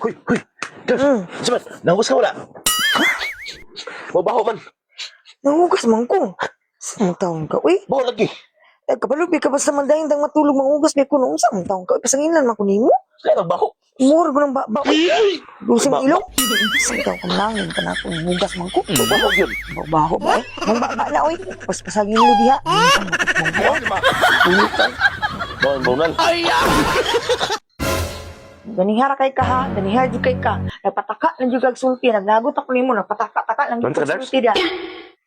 Huy, huy. Diyos, sabat, nahugas ka wala. Mabaho man. Nangugas man ko. Saan taon ka? Uy, Baho lagi. kapalubi ka ba sa mandayang dang matulog mangugas? May kunong saan taon ka? Pasanginan man ko nimo. Kaya magbaho. Mura ko ng ba? Lusing Ba- ilong. Saan taon ka nangin ka na kung hugas man ko. Mabaho yun. Baho ba eh? Nang ba na oy. Paspasagin lo diha. Baho, di ba? Baho, baunan. Ganihara kay ka ha, ganihara jud kay ka. Nagpataka lang jud kag sulti, naglagot ako nimo, nagpataka-taka lang jud Ano ka, kag Dars? sulti diha.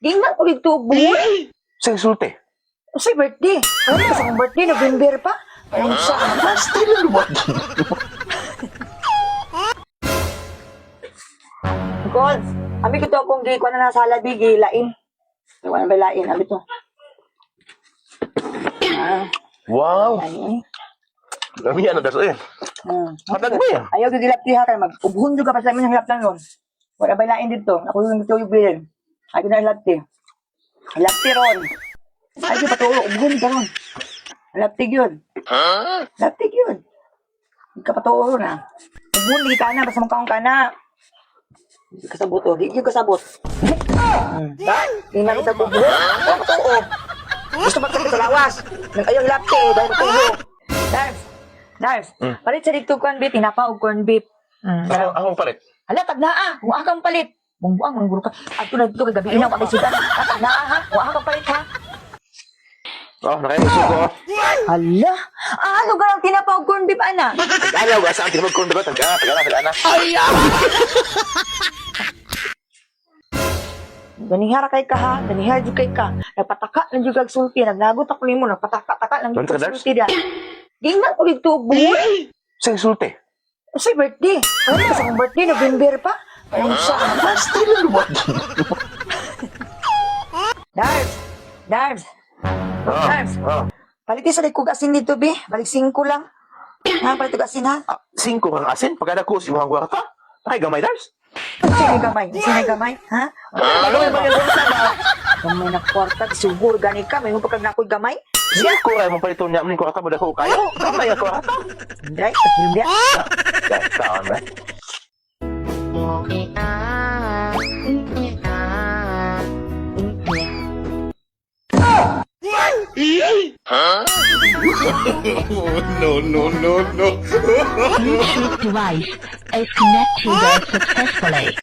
Gingnan ko dito buhay. Sa insulte. Sa birthday. Ano ka sa birthday, November pa? Ang sa Basta yun lumot. Call. Abi ko to akong gi ko na nasa labi gilain. Wala ba lain abi to? Wow. Ay. Dami yan, das eh. Hatag mo yan. Ayaw gigilapti ha kay mag-ubhon juga pa sa amin ang hilap lang nun. Wala ba lain dito? Ako yung ito yung bilin. Ay ko na hilapti. Hilapti ron. Ay di patulo, ubhon ka ron. Hilapti yun. Hilapti yun. Hindi ka patulo na. Ubhon, di ka na, basta mong ka na. Hindi kasabot o, di kasabot. Hindi na kita ubhon. Wala patulo. Gusto magkakit sa lawas. Nag-ayaw hilapti, dahil patulo. Darf, palit sa dito corn beef, tinapa o corn beef. Akong palit. Hala, tagnaa, huwag kang palit. Bungbuang, mangguro ka. At ito na dito, kagabi inaw, kapisugan. Tagnaa ha, huwag kang palit ha. Oh, nakainuso ko. Hala, ano ka lang tinapa o corn beef, ana? Tagalaw, gasa ang tinod kong dagot. Tagala. Ganihara kay ka ha, ganihara jud kay ka. Nagpataka lang jud kag sulti, naglagot ako nimo, nagpataka-taka lang jud Ano ka, kag Dars? sulti diha. Gingnan ko dito buhay. Sa insulte. Sa birthday. Ano ka sa birthday, November pa? Ang sa Basta yun lumot. Darbs. Darbs. Oh. Palitin sa likog asin dito, be. Balik 5 lang. Ha, palit asin, ha? 5 kang asin. Pagkada ko, si mga kwarta. Nakay gamay, Dars. Sino gamay? Ha? Ano yung mga Gamay na kwarta. Siguro gani ka. May mong pagkagnakoy gamay. siya ko ay mapalito niya ang kwarta mo dako kayo. Gamay ang kwarta. Hindi, hindi. Taon na. Bluetooth device is connected successfully.